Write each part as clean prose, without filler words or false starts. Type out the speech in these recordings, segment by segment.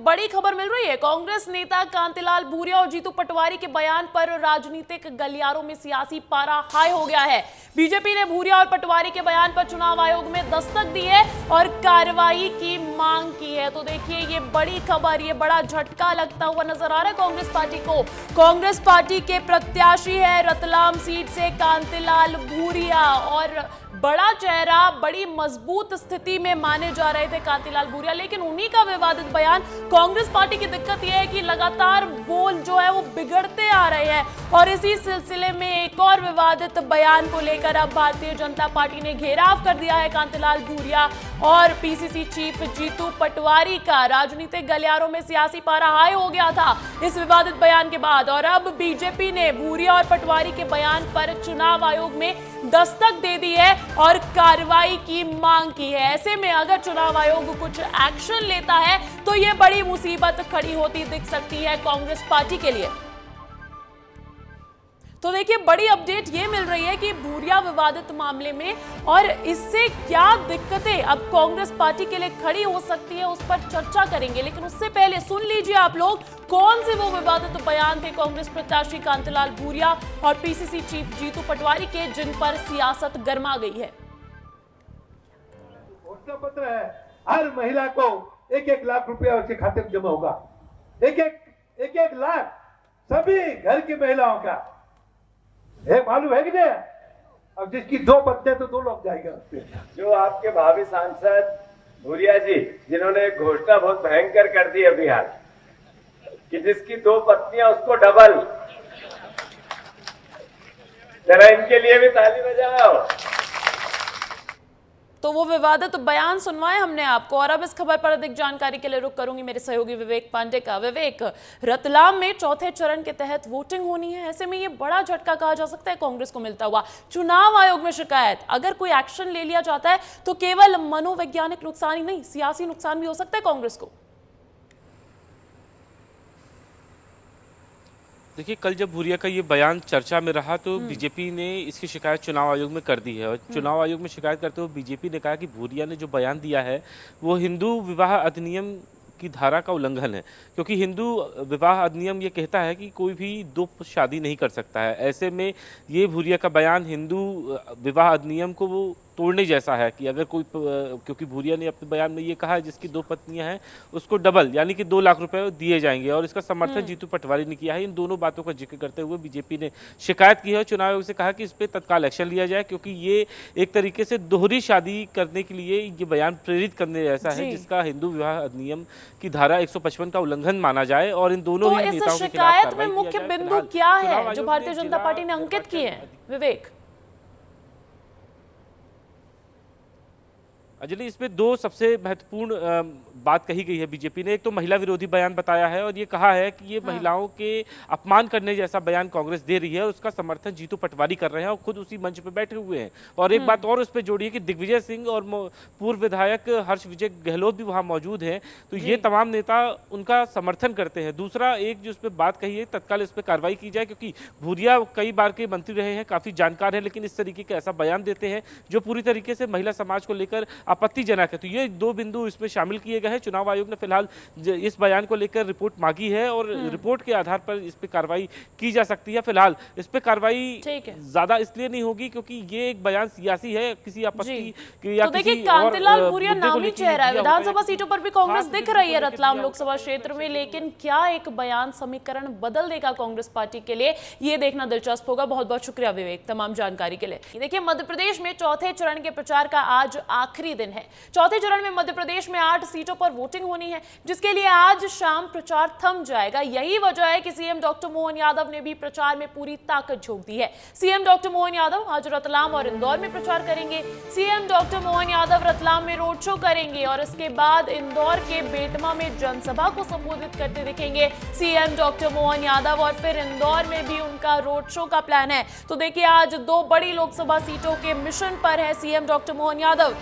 बड़ी खबर मिल रही है। कांग्रेस नेता कांतिलाल भूरिया और जीतू पटवारी के बयान पर राजनीतिक गलियारों में सियासी पारा हाई हो गया है। बीजेपी ने भूरिया और पटवारी के बयान पर चुनाव आयोग में दस्तक दी है और कार्रवाई की मांग की है। तो देखिए, ये बड़ी खबर, ये बड़ा झटका लगता हुआ नजर आ रहा है कांग्रेस पार्टी को। कांग्रेस पार्टी के प्रत्याशी है रतलाम सीट से कांतिलाल भूरिया और बड़ा चेहरा, बड़ी मजबूत स्थिति में माने जा रहे थे कांतिलाल भूरिया, लेकिन उन्हीं का विवादित बयान। कांग्रेस पार्टी की दिक्कत यह है कि लगातार बोल जो है वो बिगड़ते आ रहे हैं और इसी सिलसिले में एक और विवादित बयान को लेकर अब भारतीय जनता पार्टी ने घेराव कर दिया है कांतिलाल भूरिया और पीसीसी चीफ जीतू पटवारी का। राजनीतिक गलियारों में सियासी पारा हाई हो गया था इस विवादित बयान के बाद और अब बीजेपी ने भूरिया और पटवारी के बयान पर चुनाव आयोग में दस्तक दे दी है और कार्रवाई की मांग की है। ऐसे में अगर चुनाव आयोग कुछ एक्शन लेता है तो यह बड़ी मुसीबत खड़ी होती दिख सकती है कांग्रेस पार्टी के लिए। तो देखिए, बड़ी अपडेट ये मिल रही है कि भूरिया विवादित मामले में और इससे क्या दिक्कतें अब कांग्रेस पार्टी के लिए खड़ी हो सकती है, उस पर चर्चा करेंगे। लेकिन उससे पहले सुन लीजिए आप लोग कौन से वो विवादित बयान थे कांग्रेस प्रत्याशी कांतिलाल भूरिया और पीसीसी चीफ जीतू पटवारी के, जिन पर सियासत गर्मा गई है। घोषणा पत्र है, हर महिला को 1-1 लाख रुपया उसके खाते में जमा होगा। एक लाख सभी घर की महिलाओं का। मालूम है कि नहीं? अब जिसकी 2 पत्नियां तो 2 लोग जाएगा उस पे। जो आपके भावी सांसद भूरिया जी, जिन्होंने घोषणा बहुत भयंकर कर दी अभी हाल कि जिसकी 2 पत्नियां उसको डबल, जरा इनके लिए भी ताली बजाओ। तो वो विवादित बयान सुनवाए हमने आपको और अब इस खबर पर अधिक जानकारी के लिए रुख करूंगी मेरे सहयोगी विवेक पांडे का। विवेक, रतलाम में चौथे चरण के तहत वोटिंग होनी है, ऐसे में ये बड़ा झटका कहा जा सकता है कांग्रेस को मिलता हुआ। चुनाव आयोग में शिकायत, अगर कोई एक्शन ले लिया जाता है तो केवल मनोवैज्ञानिक नुकसान ही नहीं, सियासी नुकसान भी हो सकता है कांग्रेस को। देखिए, कल जब भूरिया का ये बयान चर्चा में रहा तो बीजेपी ने इसकी शिकायत चुनाव आयोग में कर दी है और चुनाव आयोग में शिकायत करते हुए बीजेपी ने कहा कि भूरिया ने जो बयान दिया है वो हिंदू विवाह अधिनियम की धारा का उल्लंघन है, क्योंकि हिंदू विवाह अधिनियम ये कहता है कि कोई भी 2 शादी नहीं कर सकता है। ऐसे में ये भूरिया का बयान हिंदू विवाह अधिनियम को वो तोड़ने जैसा है कि अगर कोई, क्योंकि भूरिया ने अपने बयान में ये कहा है जिसकी 2 पत्नियां हैं उसको डबल यानी कि 2 लाख रुपए दिए जाएंगे और इसका समर्थन जीतू पटवारी ने किया है। इन दोनों बातों का जिक्र करते हुए बीजेपी ने शिकायत की है, चुनाव आयोग से कहा कि इस पर तत्काल एक्शन लिया जाए, क्योंकि ये एक तरीके से दोहरी शादी करने के लिए ये बयान प्रेरित करने जैसा है, जिसका हिंदू विवाह अधिनियम की धारा 155 का उल्लंघन माना जाए और इन दोनों ही नेताओं के खिलाफ शिकायत में मुख्य बिंदु क्या है जो भारतीय जनता पार्टी ने अंकित किए हैं? विवेक, अंजलि, इसमें 2 सबसे महत्वपूर्ण बात कही गई है बीजेपी ने। एक तो महिला विरोधी बयान बताया है और ये कहा है कि ये महिलाओं के अपमान करने जैसा बयान कांग्रेस दे रही है और उसका समर्थन जीतू पटवारी कर रहे हैं और खुद उसी मंच पे बैठे हुए हैं। और एक बात और उस पर जोड़ी है कि दिग्विजय सिंह और पूर्व विधायक हर्ष विजय गहलोत भी वहां मौजूद हैं, तो ये तमाम नेता उनका समर्थन करते हैं। दूसरा, एक जो उस पर बात कही है, तत्काल इस पर कार्रवाई की जाए, क्योंकि भूरिया कई बार के मंत्री रहे हैं, काफी जानकार हैं, लेकिन इस तरीके का ऐसा बयान देते हैं जो पूरी तरीके से महिला समाज को लेकर आपत्तिजनक है। तो ये 2 बिंदु इसमें शामिल किए गए हैं। चुनाव आयोग ने फिलहाल इस बयान को लेकर रिपोर्ट मांगी है और रिपोर्ट के आधार पर इस पे कार्रवाई की जा सकती है। फिलहाल इस पे कार्रवाई ज्यादा इसलिए नहीं होगी क्योंकि ये एक बयान सियासी है, किसी आपत्ति या तो देखिए, कांतिलाल भूरिया नामी चेहरा है। विधानसभा सीटों पर भी कांग्रेस दिख रही है रतलाम लोकसभा क्षेत्र में, लेकिन क्या एक बयान समीकरण बदल देगा कांग्रेस पार्टी के लिए, ये देखना दिलचस्प होगा। बहुत बहुत शुक्रिया विवेक तमाम जानकारी के लिए। देखिए, मध्य प्रदेश में चौथे चरण के प्रचार का आज आखिरी दिन है। चौथे चरण में मध्य प्रदेश में 8 सीटों पर वोटिंग होनी है, जिसके लिए आज शाम प्रचार थम जाएगा। यही वजह है कि सीएम डॉक्टर मोहन यादव ने भी प्रचार में पूरी ताकत झोंक दी है। सीएम डॉक्टर मोहन यादव आज रतलाम और इंदौर में प्रचार करेंगे। सीएम डॉक्टर मोहन यादव रतलाम में रोड शो करेंगे और इसके बाद इंदौर के बेटमा में जनसभा को संबोधित करते दिखेंगे सीएम डॉक्टर मोहन यादव और फिर इंदौर में भी उनका रोड शो का प्लान है। तो देखिए, आज 2 बड़ी लोकसभा सीटों के मिशन पर है सीएम डॉक्टर मोहन यादव।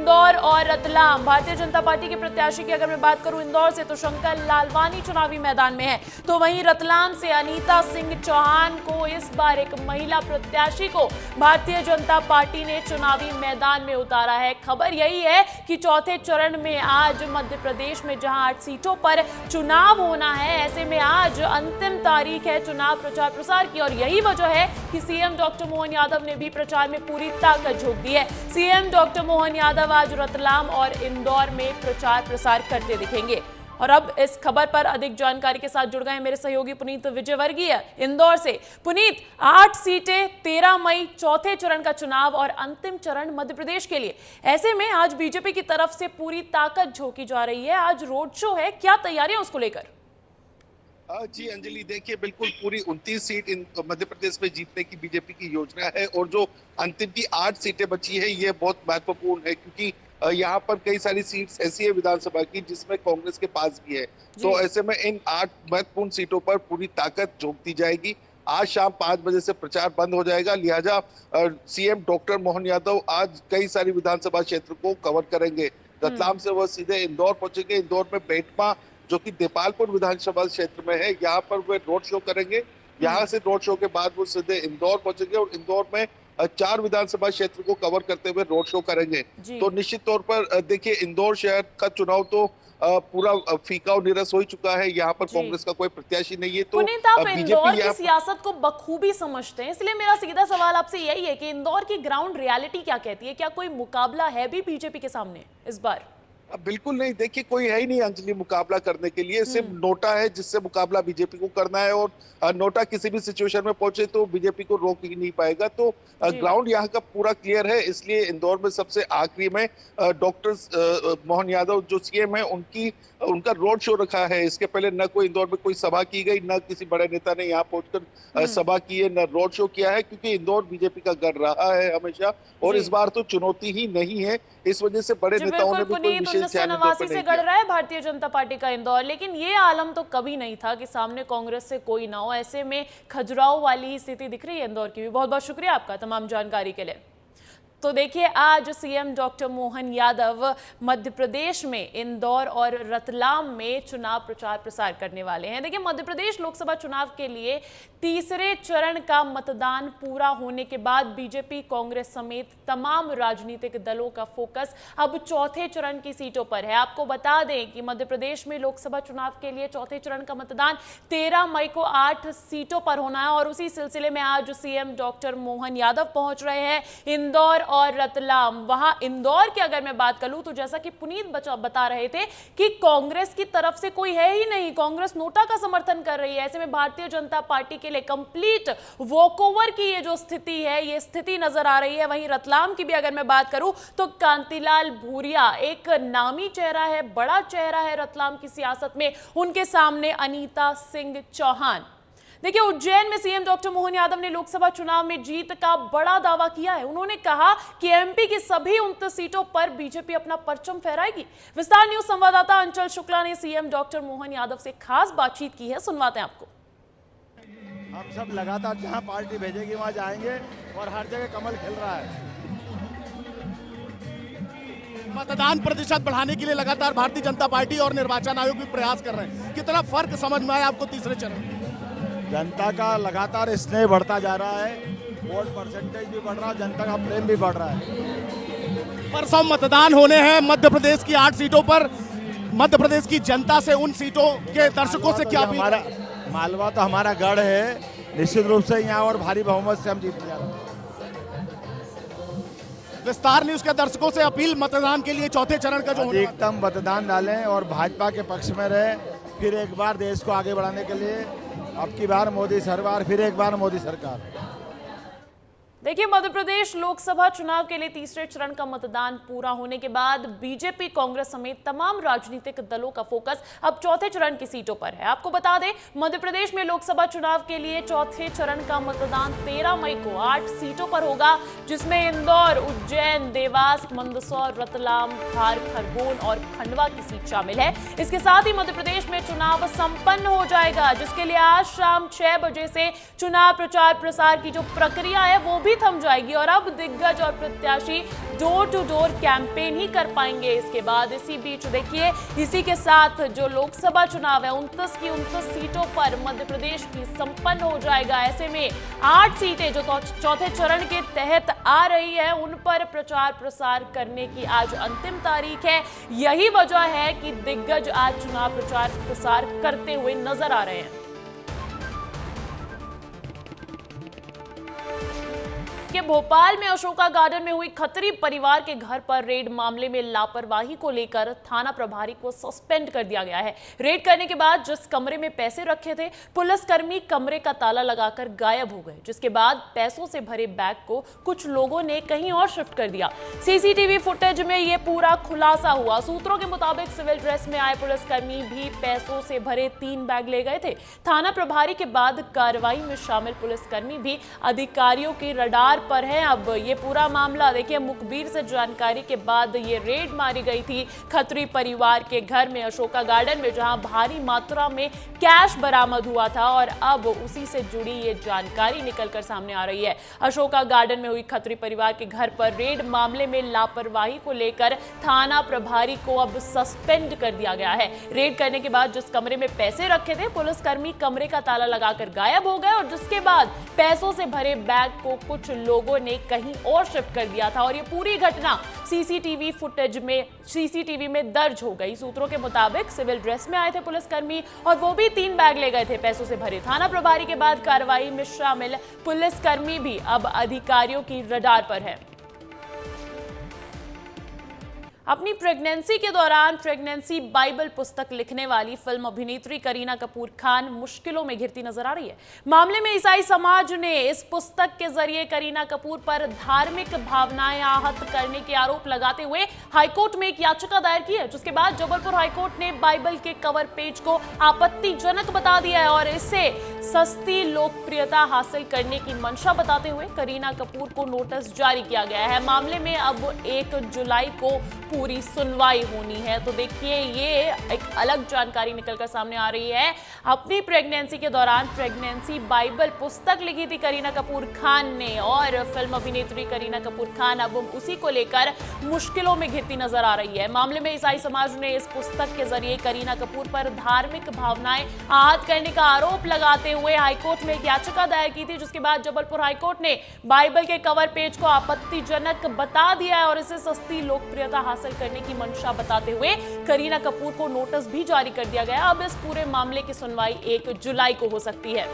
इंदौर और रतलाम। भारतीय जनता पार्टी के प्रत्याशी की अगर मैं बात करूं इंदौर से तो शंकर लालवानी चुनावी मैदान में है, तो वहीं रतलाम से अनीता सिंह चौहान को इस बार एक महिला प्रत्याशी को भारतीय जनता पार्टी ने चुनावी मैदान में उतारा है। खबर यही है कि चौथे चरण में आज मध्य प्रदेश में जहां 8 सीटों पर चुनाव होना है, ऐसे में आज अंतिम तारीख है चुनाव प्रचार प्रसार की, और यही वजह है कि सीएम डॉक्टर मोहन यादव ने भी प्रचार में पूरी ताकत झोंक दी है। सीएम डॉक्टर मोहन यादव आज रतलाम और इंदौर में प्रचार प्रसार करते दिखेंगे। और अब इस खबर पर अधिक जानकारी के साथ जुड़ गए मेरे सहयोगी पुनीत विजयवर्गीय इंदौर से। पुनीत, 8 सीटें, 13 मई चौथे चरण का चुनाव और अंतिम चरण मध्य प्रदेश के लिए, ऐसे में आज बीजेपी की तरफ से पूरी ताकत झोंकी जा रही है। आज रोड शो है, क्या तैयारियां उसको लेकर? जी अंजलि, देखिए बिल्कुल पूरी 29 सीट इन मध्य प्रदेश में जीतने की बीजेपी की योजना है, और जो अंतिम की 8 सीटें बची है ये बहुत महत्वपूर्ण है, क्योंकि यहाँ पर कई सारी सीट्स ऐसी है विधानसभा की जिसमें कांग्रेस के पास भी है। तो ऐसे में इन 8 महत्वपूर्ण सीटों पर पूरी ताकत झोंक दी जाएगी। आज शाम 5 बजे से प्रचार बंद हो जाएगा, लिहाजा सीएम डॉक्टर मोहन यादव आज कई सारी विधानसभा क्षेत्र को कवर करेंगे। रतलाम से वह सीधे इंदौर पहुंचेंगे। इंदौर में बेटमा, जो कि देपालपुर विधानसभा क्षेत्र में है, यहाँ पर वे रोड शो करेंगे। यहाँ से रोड शो के बाद वो सीधे इंदौर पहुंचेंगे और इंदौर में 4 विधानसभा क्षेत्र को कवर करते हुए रोड शो करेंगे। तो निश्चित तौर पर देखिए, इंदौर शहर का चुनाव तो पूरा फीका और निरस हो चुका है। यहाँ पर कांग्रेस का कोई प्रत्याशी नहीं है। तो आप इंदौर की सियासत को बखूबी समझते हैं, इसलिए मेरा सीधा सवाल आपसे यही है कि इंदौर की ग्राउंड रियलिटी क्या कहती है? क्या कोई मुकाबला है भी बीजेपी के सामने इस बार? बिल्कुल नहीं, देखिए कोई है ही नहीं अंजलि मुकाबला करने के लिए। सिर्फ नोटा है जिससे मुकाबला बीजेपी को करना है, और नोटा किसी भी सिचुएशन में पहुंचे तो बीजेपी को रोक ही नहीं पाएगा। तो ग्राउंड यहाँ का पूरा क्लियर है, इसलिए इंदौर में सबसे आखिरी में डॉक्टर मोहन यादव जो सीएम है उनका रोड शो रखा है। इसके पहले न कोई इंदौर में कोई सभा की गई, न किसी बड़े नेता ने यहाँ पहुंचकर सभा की है, न रोड शो किया है, क्योंकि इंदौर बीजेपी का गढ़ रहा है हमेशा, और इस बार तो चुनौती ही नहीं है। इस वजह से बड़े नेताओं ने भी कोई विशेष 1989 से गढ़ रहा है भारतीय जनता पार्टी का इंदौर, लेकिन ये आलम तो कभी नहीं था कि सामने कांग्रेस से कोई ना हो। ऐसे में खजुराहो वाली ही स्थिति दिख रही है इंदौर की भी। बहुत बहुत शुक्रिया आपका तमाम जानकारी के लिए। तो देखिए, आज सीएम डॉक्टर मोहन यादव मध्य प्रदेश में इंदौर और रतलाम में चुनाव प्रचार प्रसार करने वाले हैं। देखिए, मध्य प्रदेश लोकसभा चुनाव के लिए तीसरे चरण का मतदान पूरा होने के बाद बीजेपी, कांग्रेस समेत तमाम राजनीतिक दलों का फोकस अब चौथे चरण की सीटों पर है। आपको बता दें कि मध्य प्रदेश में लोकसभा चुनाव के लिए चौथे चरण का मतदान 13 मई को 8 सीटों पर होना है, और उसी सिलसिले में आज सीएम डॉक्टर मोहन यादव पहुंच रहे हैं इंदौर और रतलाम। वहां इंदौर की अगर मैं बात करूं तो जैसा कि पुनीत बता रहे थे कि कांग्रेस की तरफ से कोई है ही नहीं, कांग्रेस नोटा का समर्थन कर रही है। ऐसे में भारतीय जनता पार्टी के लिए कंप्लीट वॉकओवर की ये जो स्थिति है, ये स्थिति नजर आ रही है। वहीं रतलाम की भी अगर मैं बात करूं तो कांतिलाल भूरिया एक नामी चेहरा है, बड़ा चेहरा है रतलाम की सियासत में, उनके सामने अनीता सिंह चौहान। देखिए, उज्जैन में सीएम डॉक्टर मोहन यादव ने लोकसभा चुनाव में जीत का बड़ा दावा किया है। उन्होंने कहा कि एमपी की सभी 29 सीटों पर बीजेपी अपना परचम फहराएगी। विस्तार न्यूज संवाददाता अंचल शुक्ला ने सीएम डॉक्टर मोहन यादव से खास बातचीत की है, सुनवाते हैं आपको। हम सब लगातार जहां पार्टी भेजेगी वहां जाएंगे, और हर जगह कमल खिल रहा है। मतदान प्रतिशत बढ़ाने के लिए लगातार भारतीय जनता पार्टी और निर्वाचन आयोग भी प्रयास कर रहे हैं। कितना फर्क समझ में आया आपको तीसरे चरण? जनता का लगातार स्नेह बढ़ता जा रहा है, वोट परसेंटेज भी बढ़ रहा है, जनता का प्रेम भी बढ़ रहा है। परसों मतदान होने हैं मध्य प्रदेश की 8 सीटों पर। मध्य प्रदेश की जनता से, उन सीटों के दर्शकों से क्या अपील? मालवा तो हमारा गढ़ है, निश्चित रूप से यहाँ और भारी बहुमत से हम जीत जाएंगे। विस्तार न्यूज के दर्शकों से अपील, मतदान के लिए चौथे चरण का जो अधिकतम मतदान डालें और भाजपा के पक्ष में रहे, फिर एक बार देश को आगे बढ़ाने के लिए अब की बार मोदी सरकार, फिर एक बार मोदी सरकार। देखिए, मध्य प्रदेश लोकसभा चुनाव के लिए तीसरे चरण का मतदान पूरा होने के बाद बीजेपी, कांग्रेस समेत तमाम राजनीतिक दलों का फोकस अब चौथे चरण की सीटों पर है। आपको बता दें, मध्य प्रदेश में लोकसभा चुनाव के लिए चौथे चरण का मतदान 13 मई को 8 सीटों पर होगा, जिसमें इंदौर, उज्जैन, देवास, मंदसौर, रतलाम, धार, खरगोन और खंडवा की सीट शामिल है। इसके साथ ही मध्य प्रदेश में चुनाव संपन्न हो जाएगा, जिसके लिए आज शाम 6 बजे से चुनाव प्रचार प्रसार की जो प्रक्रिया है वो भी थम जाएगी और अब दिग्गज और प्रत्याशी डोर टू डोर कैंपेन ही कर पाएंगे इसके बाद। इसी बीच देखिए, इसी के साथ जो लोकसभा चुनाव है 29 की 29 सीटों पर मध्य प्रदेश की संपन्न हो जाएगा। ऐसे में 8 सीटें जो चौथे चरण के तहत आ रही है उन पर प्रचार प्रसार करने की आज अंतिम तारीख है। यही वजह है कि दिग्गज आज चुनाव प्रचार प्रसार करते हुए नजर आ रहे हैं। कि भोपाल में अशोका गार्डन में हुई खत्री परिवार के घर पर रेड मामले में लापरवाही को लेकर थाना प्रभारी को सस्पेंड कर दिया गया है। रेड करने के बाद जिस कमरे में पैसे रखे थे, पुलिसकर्मी कमरे का ताला लगाकर गायब हो गए, जिसके बाद पैसों से भरे बैग को कुछ लोगों ने कहीं और शिफ्ट कर दिया। सीसीटीवी फुटेज में यह पूरा खुलासा हुआ। सूत्रों के मुताबिक सिविल ड्रेस में आए पुलिसकर्मी भी पैसों से भरे 3 बैग ले गए थे। थाना प्रभारी के बाद कार्रवाई में शामिल पुलिसकर्मी भी अधिकारियों के रडार पर है। अब ये पूरा मामला देखिए, मुखबिर से जानकारी के बाद ये रेड मारी गई थी खत्री परिवार के घर में अशोका गार्डन में, जहां भारी मात्रा में कैश बरामद हुआ था और अब उसी से जुड़ी ये जानकारी निकलकर सामने आ रही है। अशोका गार्डन में हुई खत्री परिवार के घर पर रेड मामले में लापरवाही को लेकर थाना प्रभारी को अब सस्पेंड कर दिया गया है। रेड करने के बाद जिस कमरे में पैसे रखे थे, पुलिसकर्मी कमरे का ताला लगाकर गायब हो गए और जिसके बाद पैसों से भरे बैग को कुछ लोगों ने कहीं और शिफ्ट कर दिया था और ये पूरी घटना सीसीटीवी में दर्ज हो गई। सूत्रों के मुताबिक सिविल ड्रेस में आए थे पुलिसकर्मी और वो भी 3 बैग ले गए थे पैसों से भरे। थाना प्रभारी के बाद कार्रवाई में शामिल पुलिसकर्मी भी अब अधिकारियों की रडार पर है। अपनी प्रेगनेंसी के दौरान प्रेगनेंसी बाइबल पुस्तक लिखने वाली फिल्म अभिनेत्री करीना कपूर खान मुश्किलों में घिरती नजर आ रही है। मामले में ईसाई समाज ने इस पुस्तक के जरिए करीना कपूर पर धार्मिक भावनाएं आहत करने के आरोप लगाते हुए हाईकोर्ट में एक याचिका दायर की है, जिसके बाद जबलपुर हाईकोर्ट ने बाइबल के कवर पेज को आपत्तिजनक बता दिया है और इससे सस्ती लोकप्रियता हासिल करने की मंशा बताते हुए करीना कपूर को नोटिस जारी किया गया है। मामले में अब 1 जुलाई को पूरी सुनवाई होनी है। तो देखिए, ये एक अलग जानकारी निकलकर सामने आ रही है। अपनी प्रेगनेंसी के दौरान प्रेगनेंसी बाइबल पुस्तक लिखी थी करीना कपूर खान ने और फिल्म अभिनेत्री करीना कपूर खान अब उसी को लेकर मुश्किलों में घिरती नजर आ रही है। मामले में ईसाई समाज ने इस पुस्तक के जरिए करीना कपूर पर धार्मिक भावनाएं आहत करने का आरोप लगाते हुए हाईकोर्ट में एक याचिका दायर की थी, जिसके बाद जबलपुर हाईकोर्ट ने बाइबल के कवर पेज को आपत्तिजनक बता दिया है और इसे सस्ती लोकप्रियता हासिल करने की मंशा बताते हुए करीना कपूर को नोटिस भी जारी कर दिया गया। अब इस पूरे मामले की सुनवाई 1 जुलाई को हो सकती है।